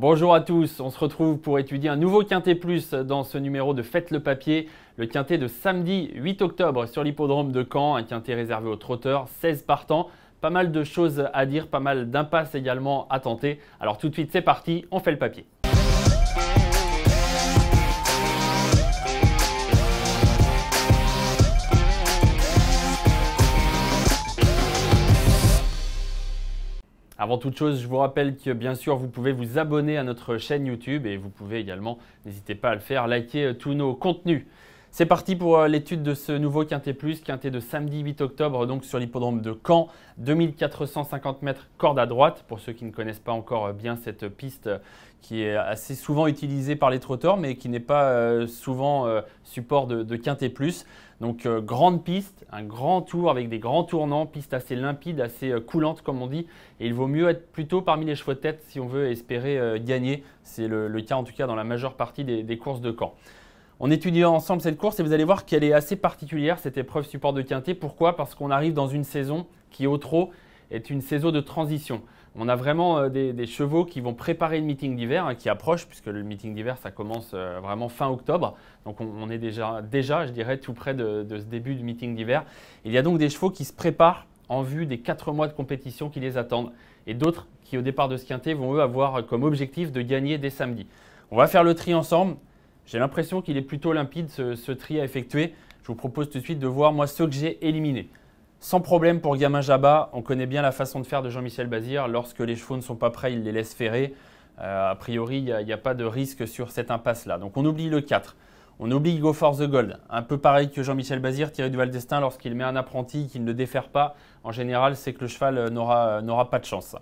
Bonjour à tous, on se retrouve pour étudier un nouveau Quintet Plus dans ce numéro de Faites le papier, le Quintet de samedi 8 octobre sur l'hippodrome de Caen, un Quintet réservé aux trotteurs, 16 partants, pas mal de choses à dire, pas mal d'impasses également à tenter. Alors tout de suite c'est parti, on fait le papier. Avant toute chose, je vous rappelle que bien sûr, vous pouvez vous abonner à notre chaîne YouTube et vous pouvez également, n'hésitez pas à le faire, liker tous nos contenus. C'est parti pour l'étude de ce nouveau Quintet Plus, Quintet de samedi 8 octobre, donc sur l'hippodrome de Caen, 2450 mètres corde à droite. Pour ceux qui ne connaissent pas encore bien cette piste qui est assez souvent utilisée par les trotteurs, mais qui n'est pas souvent support de Quintet Plus. Donc grande piste, un grand tour avec des grands tournants, piste assez limpide, assez coulante comme on dit. Et il vaut mieux être plutôt parmi les chevaux de tête si on veut espérer gagner. C'est le cas en tout cas dans la majeure partie des courses de Caen. On étudie ensemble cette course et vous allez voir qu'elle est assez particulière, cette épreuve support de Quintet. Pourquoi? Parce qu'on arrive dans une saison qui au trot est une saison de transition. On a vraiment des chevaux qui vont préparer le meeting d'hiver qui approche, puisque le meeting d'hiver ça commence vraiment fin octobre. Donc on est déjà je dirais, tout près de ce début du meeting d'hiver. Il y a donc des chevaux qui se préparent en vue des 4 mois de compétition qui les attendent. Et d'autres qui au départ de ce Quintet vont eux avoir comme objectif de gagner dès samedi. On va faire le tri ensemble. J'ai l'impression qu'il est plutôt limpide ce tri à effectuer. Je vous propose tout de suite de voir moi ceux que j'ai éliminés. Sans problème pour Gamin Jabba, on connaît bien la façon de faire de Jean-Michel Bazir. Lorsque les chevaux ne sont pas prêts, il les laisse ferrer. A priori, il n'y a pas de risque sur cette impasse-là. Donc on oublie le 4. On oublie Go for the Gold. Un peu pareil que Jean-Michel Bazir, Thierry Duval d'Estaing, lorsqu'il met un apprenti qui ne le défère pas, en général, c'est que le cheval n'aura pas de chance.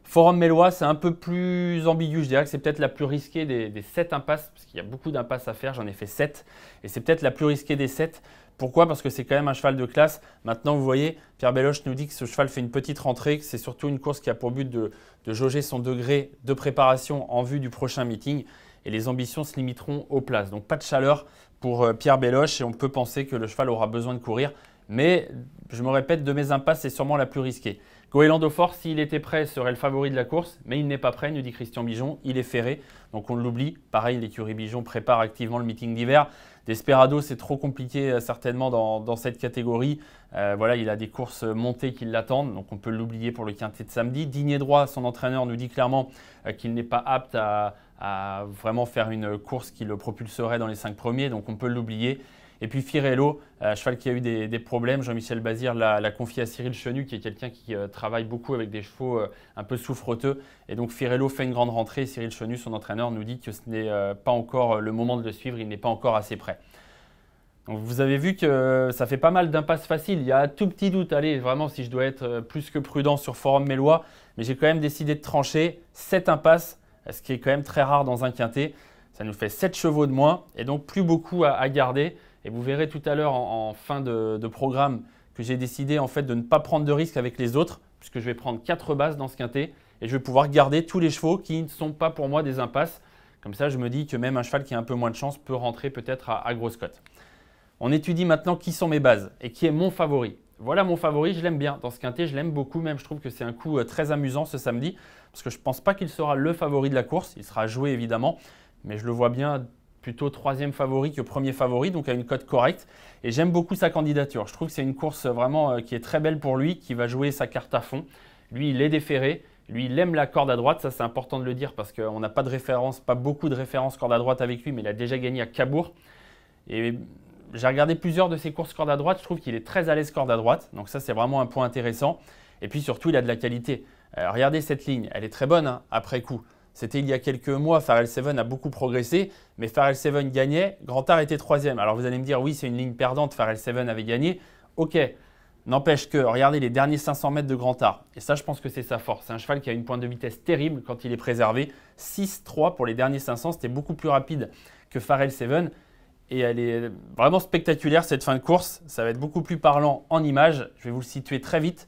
Forum Mélois, c'est un peu plus ambigu. Je dirais que c'est peut-être la plus risquée des 7 impasses, parce qu'il y a beaucoup d'impasses à faire. J'en ai fait 7. Et c'est peut-être la plus risquée des 7. Pourquoi? Parce que c'est quand même un cheval de classe. Maintenant, vous voyez, Pierre Belloche nous dit que ce cheval fait une petite rentrée, que c'est surtout une course qui a pour but de jauger son degré de préparation en vue du prochain meeting. Et les ambitions se limiteront aux places. Donc pas de chaleur pour Pierre Belloche et on peut penser que le cheval aura besoin de courir. Mais je me répète, de mes impasses, c'est sûrement la plus risquée. Goéland Force, s'il était prêt, serait le favori de la course, mais il n'est pas prêt, nous dit Christian Bijon. Il est ferré, donc on l'oublie. Pareil, l'écurie Bijon prépare activement le meeting d'hiver. Desperado, c'est trop compliqué certainement dans cette catégorie. Voilà, il a des courses montées qui l'attendent, donc on peut l'oublier pour le Quintet de samedi. Digné Droit, son entraîneur, nous dit clairement qu'il n'est pas apte à vraiment faire une course qui le propulserait dans les 5 premiers, donc on peut l'oublier. Et puis Firello, cheval qui a eu des problèmes. Jean-Michel Bazir l'a confié à Cyril Chenu, qui est quelqu'un qui travaille beaucoup avec des chevaux un peu souffreteux. Et donc Firello fait une grande rentrée. Cyril Chenu, son entraîneur, nous dit que ce n'est pas encore le moment de le suivre. Il n'est pas encore assez prêt. Donc vous avez vu que ça fait pas mal d'impasses faciles. Il y a un tout petit doute, allez, vraiment si je dois être plus que prudent sur Forum Mélois. Mais j'ai quand même décidé de trancher 7 impasses, ce qui est quand même très rare dans un quintet. Ça nous fait 7 chevaux de moins et donc plus beaucoup à garder. Et vous verrez tout à l'heure en fin de programme que j'ai décidé en fait de ne pas prendre de risques avec les autres, puisque je vais prendre 4 bases dans ce quintet et je vais pouvoir garder tous les chevaux qui ne sont pas pour moi des impasses. Comme ça, je me dis que même un cheval qui a un peu moins de chance peut rentrer peut-être à grosse cote. On étudie maintenant qui sont mes bases et qui est mon favori. Voilà mon favori, je l'aime bien. Dans ce quintet, je l'aime beaucoup même. Je trouve que c'est un coup très amusant ce samedi, parce que je ne pense pas qu'il sera le favori de la course. Il sera joué évidemment, mais je le vois bien plutôt 3e favori que 1er favori, donc à une cote correcte. Et j'aime beaucoup sa candidature. Je trouve que c'est une course vraiment qui est très belle pour lui, qui va jouer sa carte à fond. Lui, il est déféré. Lui, il aime la corde à droite. Ça, c'est important de le dire parce qu'on n'a pas de référence, pas beaucoup de références corde à droite avec lui, mais il a déjà gagné à Cabourg. Et j'ai regardé plusieurs de ses courses corde à droite. Je trouve qu'il est très à l'aise corde à droite. Donc ça, c'est vraiment un point intéressant. Et puis surtout, il a de la qualité. Regardez cette ligne. Elle est très bonne hein, après coup. C'était il y a quelques mois, Pharrell Seven a beaucoup progressé, mais Pharrell Seven gagnait, Grantard était 3e. Alors vous allez me dire, oui, c'est une ligne perdante, Pharrell Seven avait gagné. Ok, n'empêche que, regardez les derniers 500 mètres de Grantard. Et ça, je pense que c'est sa force. C'est un cheval qui a une pointe de vitesse terrible quand il est préservé. 6-3 pour les derniers 500, c'était beaucoup plus rapide que Pharrell Seven. Et elle est vraiment spectaculaire cette fin de course. Ça va être beaucoup plus parlant en images. Je vais vous le situer très vite.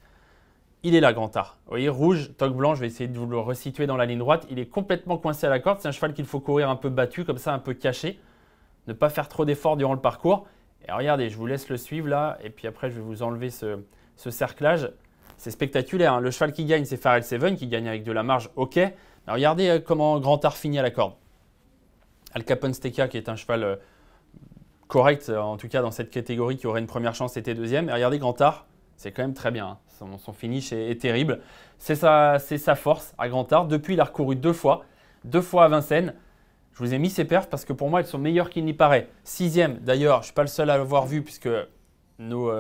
Il est là, Grantard. Vous voyez, rouge, toque blanc, je vais essayer de vous le resituer dans la ligne droite. Il est complètement coincé à la corde. C'est un cheval qu'il faut courir un peu battu, comme ça, un peu caché. Ne pas faire trop d'efforts durant le parcours. Et regardez, je vous laisse le suivre là. Et puis après, je vais vous enlever ce cerclage. C'est spectaculaire. Hein. Le cheval qui gagne, c'est Pharrell Seven, qui gagne avec de la marge, ok. Alors regardez comment Grantard finit à la corde. Al Capone Stecca, qui est un cheval correct, en tout cas dans cette catégorie, qui aurait une première chance, était deuxième. Et regardez Grantard, c'est quand même très bien. Son finish est terrible. C'est sa force à Grantard. Depuis, il a recouru deux fois à Vincennes. Je vous ai mis ses perfs parce que pour moi, elles sont meilleures qu'il n'y paraît. Sixième, d'ailleurs, je ne suis pas le seul à l'avoir vu puisque nos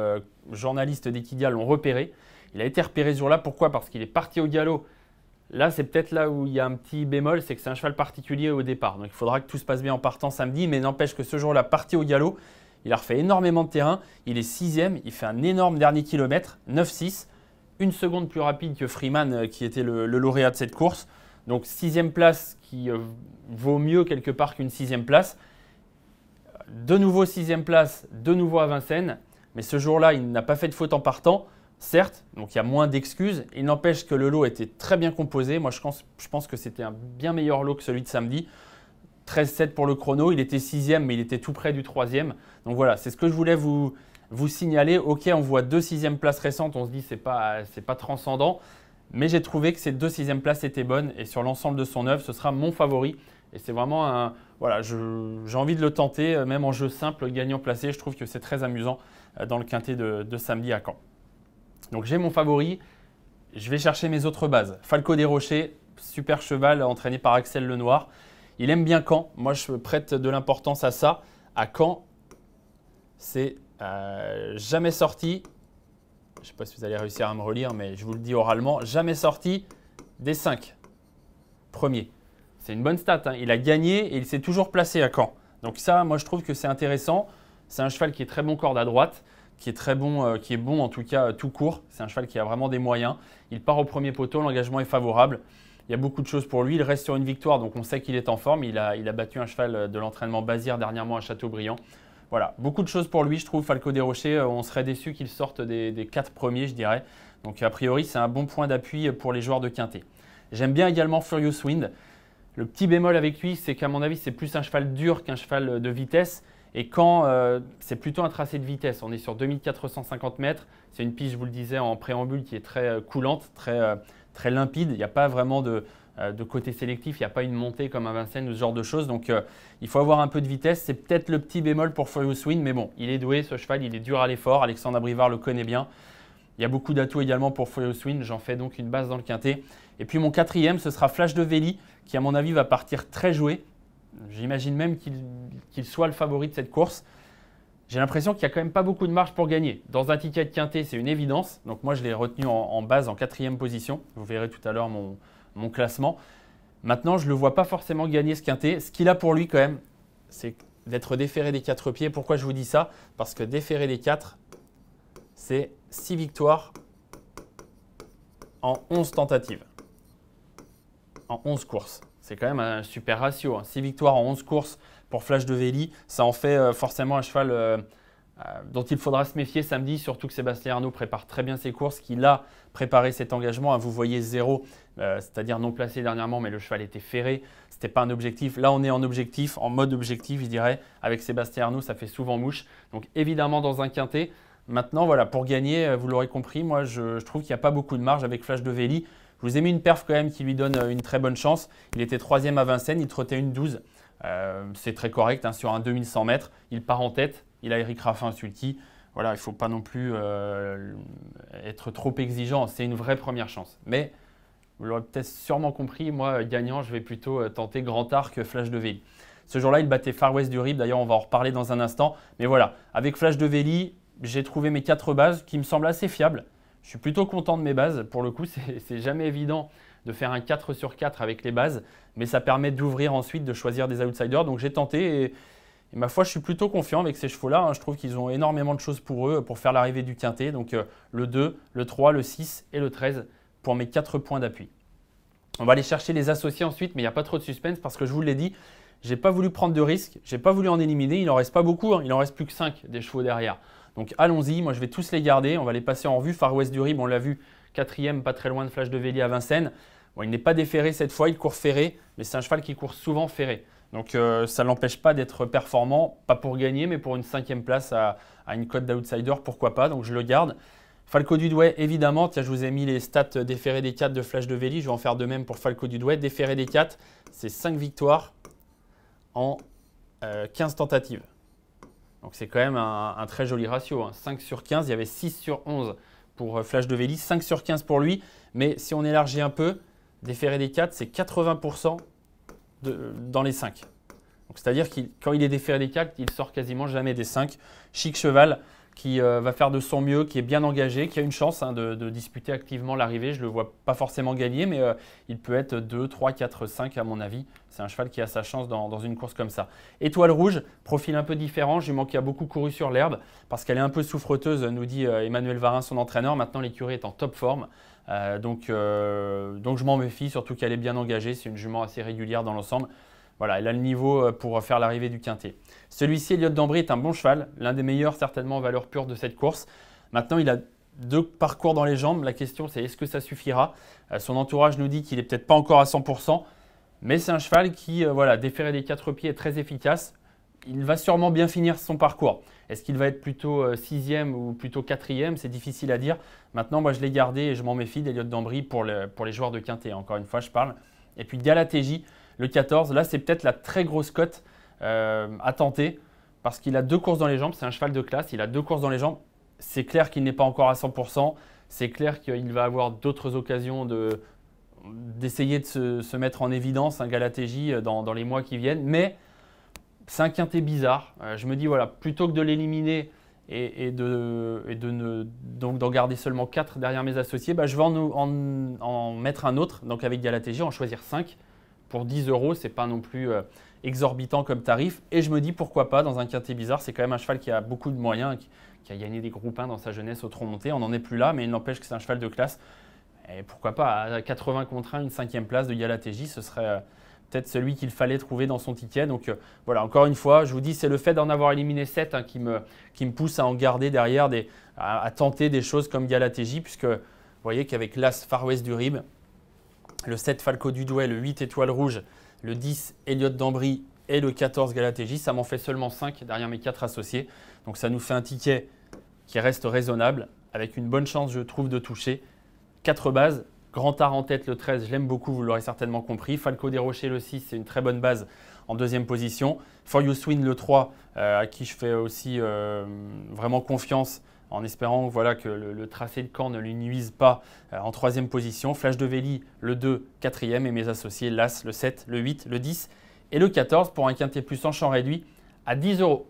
journalistes d'Equidia l'ont repéré. Il a été repéré ce jour-là. Pourquoi? Parce qu'il est parti au galop. Là, c'est peut-être là où il y a un petit bémol, c'est que c'est un cheval particulier au départ. Donc, il faudra que tout se passe bien en partant samedi. Mais n'empêche que ce jour-là, parti au galop, il a refait énormément de terrain. Il est sixième. Il fait un énorme dernier kilomètre, 9,6. Une seconde plus rapide que Freeman, qui était le lauréat de cette course. Donc, sixième place qui vaut mieux quelque part qu'une sixième place. De nouveau sixième place, de nouveau à Vincennes. Mais ce jour-là, il n'a pas fait de faute en partant. Certes, donc il y a moins d'excuses. Il n'empêche que le lot était très bien composé. Moi, je pense que c'était un bien meilleur lot que celui de samedi. 13,7 pour le chrono. Il était sixième, mais il était tout près du troisième. Donc voilà, c'est ce que je voulais vous signaler. Ok, on voit deux sixièmes places récentes. On se dit c'est pas transcendant. Mais j'ai trouvé que ces deux sixièmes places étaient bonnes. Et sur l'ensemble de son œuvre, ce sera mon favori. Et c'est vraiment un… Voilà, j'ai envie de le tenter, même en jeu simple, gagnant placé. Je trouve que c'est très amusant dans le quintet de samedi à Caen. Donc j'ai mon favori, je vais chercher mes autres bases. Falco des Rochers, super cheval entraîné par Axel Lenoir. Il aime bien Caen, moi je prête de l'importance à ça. À Caen, c'est jamais sorti, je ne sais pas si vous allez réussir à me relire, mais je vous le dis oralement, jamais sorti des 5 premiers. C'est une bonne stat, hein. Il a gagné et il s'est toujours placé à Caen. Donc ça, moi je trouve que c'est intéressant. C'est un cheval qui est très bon corde à droite, qui est très bon, qui est bon en tout cas tout court. C'est un cheval qui a vraiment des moyens. Il part au premier poteau, l'engagement est favorable. Il y a beaucoup de choses pour lui. Il reste sur une victoire, donc on sait qu'il est en forme. Il a battu un cheval de l'entraînement Bazir dernièrement à Châteaubriand. Voilà, beaucoup de choses pour lui, je trouve. Falco des Rochers, on serait déçu qu'il sorte des 4 premiers, je dirais. Donc a priori, c'est un bon point d'appui pour les joueurs de quintet. J'aime bien également Furious Wind. Le petit bémol avec lui, c'est qu'à mon avis, c'est plus un cheval dur qu'un cheval de vitesse. Et quand c'est plutôt un tracé de vitesse, on est sur 2450 mètres. C'est une piste, je vous le disais, en préambule qui est très coulante, très limpide. Il n'y a pas vraiment de côté sélectif, il n'y a pas une montée comme à Vincennes ou ce genre de choses. Donc il faut avoir un peu de vitesse. C'est peut-être le petit bémol pour Furious Wind, mais bon, il est doué ce cheval, il est dur à l'effort. Alexandre Abrivard le connaît bien. Il y a beaucoup d'atouts également pour Furious Wind. J'en fais donc une base dans le quintet. Et puis mon quatrième, ce sera Flash de Véli, qui à mon avis va partir très joué. J'imagine même qu'il soit le favori de cette course. J'ai l'impression qu'il n'y a quand même pas beaucoup de marge pour gagner. Dans un ticket de quintet, c'est une évidence. Donc moi, je l'ai retenu en base en quatrième position. Vous verrez tout à l'heure mon classement. Maintenant, je ne le vois pas forcément gagner ce quintet. Ce qu'il a pour lui quand même, c'est d'être déféré des 4 pieds. Pourquoi je vous dis ça? Parce que déféré des 4, c'est 6 victoires en 11 tentatives. En 11 courses. C'est quand même un super ratio. 6 victoires en 11 courses pour Flash de Véli. Ça en fait forcément un cheval dont il faudra se méfier samedi, surtout que Sébastien Arnaud prépare très bien ses courses, qu'il a préparé cet engagement. Vous voyez 0, c'est-à-dire non placé dernièrement, mais le cheval était ferré. Ce n'était pas un objectif. Là, on est en objectif, en mode objectif, je dirais. Avec Sébastien Arnaud, ça fait souvent mouche. Donc évidemment dans un quintet. Maintenant, voilà, pour gagner, vous l'aurez compris, moi je trouve qu'il n'y a pas beaucoup de marge avec Flash de Véli. Je vous ai mis une perf quand même qui lui donne une très bonne chance. Il était 3e à Vincennes, il trottait une 12. C'est très correct hein, sur un 2100 mètres. Il part en tête, il a Eric Raffin sulky. Voilà, il ne faut pas non plus être trop exigeant. C'est une vraie première chance. Mais vous l'aurez peut-être sûrement compris, moi gagnant, je vais plutôt tenter Grantard que Flash de Véli. Ce jour-là, il battait Far West du Rib. D'ailleurs, on va en reparler dans un instant. Mais voilà, avec Flash de Véli, j'ai trouvé mes 4 bases qui me semblent assez fiables. Je suis plutôt content de mes bases. Pour le coup, c'est jamais évident de faire un 4 sur 4 avec les bases, mais ça permet d'ouvrir ensuite, de choisir des outsiders. Donc j'ai tenté et ma foi, je suis plutôt confiant avec ces chevaux-là. Hein. Je trouve qu'ils ont énormément de choses pour eux pour faire l'arrivée du quintet. Donc le 2, le 3, le 6 et le 13 pour mes 4 points d'appui. On va aller chercher les associés ensuite, mais il n'y a pas trop de suspense parce que je vous l'ai dit, je n'ai pas voulu prendre de risques, je n'ai pas voulu en éliminer. Il n'en reste pas beaucoup, hein. Il n'en reste plus que 5 des chevaux derrière. Donc allons-y, moi je vais tous les garder, on va les passer en revue. Far West du Rib, on l'a vu, 4e, pas très loin de Flash de Véli à Vincennes. Bon, il n'est pas déferré cette fois, il court ferré, mais c'est un cheval qui court souvent ferré. Donc ça ne l'empêche pas d'être performant, pas pour gagner, mais pour une 5e place à une cote d'outsider, pourquoi pas. Donc je le garde. Falco du Douai, évidemment. Tiens, je vous ai mis les stats déférés des 4 de Flash de Véli. Je vais en faire de même pour Falco du Douai. Déféré des 4, c'est 5 victoires en 15 tentatives. Donc c'est quand même un très joli ratio. 5 sur 15, il y avait 6 sur 11 pour Flash de Véli, 5 sur 15 pour lui. Mais si on élargit un peu, déféré des 4, c'est 80% dans les 5. C'est-à-dire que quand il est déféré des 4, il sort quasiment jamais des 5. Chic Cheval qui va faire de son mieux, qui est bien engagé, qui a une chance de disputer activement l'arrivée. Je ne le vois pas forcément gagner, mais il peut être 2, 3, 4, 5 à mon avis. C'est un cheval qui a sa chance dans une course comme ça. Étoile Rouge, profil un peu différent. Jument qui a beaucoup couru sur l'herbe parce qu'elle est un peu souffreteuse, nous dit Emmanuel Varin, son entraîneur. Maintenant, l'écurie est en top forme. Donc je m'en méfie, surtout qu'elle est bien engagée. C'est une jument assez régulière dans l'ensemble. Voilà, elle a le niveau pour faire l'arrivée du quintet. Celui-ci, Elliott d'Ambry, est un bon cheval, l'un des meilleurs certainement en valeur pure de cette course. Maintenant, il a 2 parcours dans les jambes. La question, c'est est-ce que ça suffira? Son entourage nous dit qu'il n'est peut-être pas encore à 100%, mais c'est un cheval qui, déféré des 4 pieds, est très efficace. Il va sûrement bien finir son parcours. Est-ce qu'il va être plutôt 6e ou plutôt 4e? C'est difficile à dire. Maintenant, moi, je l'ai gardé et je m'en méfie d'Elliott d'Ambry pour les joueurs de quintet. Encore une fois, je parle. Et puis Galatéji, le 14, là c'est peut-être la très grosse cote à tenter parce qu'il a 2 courses dans les jambes, c'est un cheval de classe, il a 2 courses dans les jambes. C'est clair qu'il n'est pas encore à 100%, c'est clair qu'il va avoir d'autres occasions d'essayer de se mettre en évidence, un Galatéji dans les mois qui viennent, mais c'est un quintet bizarre. Je me dis voilà, plutôt que de l'éliminer et d'en garder seulement 4 derrière mes associés, je vais en mettre un autre, donc avec Galatéji, en choisir 5. Pour 10 €, ce n'est pas non plus exorbitant comme tarif. Et je me dis pourquoi pas dans un quintet bizarre. C'est quand même un cheval qui a beaucoup de moyens, qui a gagné des groupes 1 dans sa jeunesse au tronc monté. On n'en est plus là, mais il n'empêche que c'est un cheval de classe. Et pourquoi pas à 80 contre 1, une 5e place de Galatéji, ce serait peut-être celui qu'il fallait trouver dans son ticket. Donc voilà, encore une fois, je vous dis, c'est le fait d'en avoir éliminé 7 qui me pousse à en garder derrière, à tenter des choses comme Galatéji, puisque vous voyez qu'avec l'As Far West du Rib, le 7 Falco du Douai, le 8 Étoile Rouge, le 10 Elliott d'Ambry et le 14 Galatéji, ça m'en fait seulement 5 derrière mes 4 associés. Donc ça nous fait un ticket qui reste raisonnable, avec une bonne chance, je trouve, de toucher. 4 bases, Grand Art en tête, le 13, je l'aime beaucoup, vous l'aurez certainement compris. Falco des Rochers, le 6, c'est une très bonne base en 2e position. For You Swin, le 3, à qui je fais aussi vraiment confiance, en espérant que le tracé de camp ne lui nuise pas, en 3e position. Flash de Véli, le 2, 4e, et mes associés, l'As, le 7, le 8, le 10 et le 14 pour un quintet plus en champ réduit à 10 €.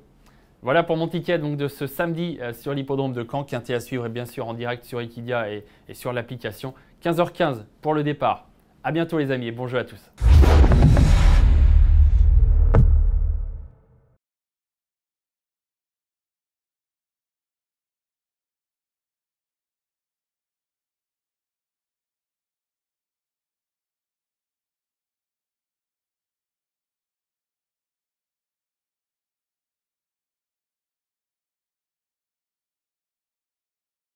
Voilà pour mon ticket donc, de ce samedi sur l'hippodrome de Caen. Quintet à suivre et bien sûr en direct sur Equidia et sur l'application. 15h15 pour le départ. À bientôt les amis et bon jeu à tous.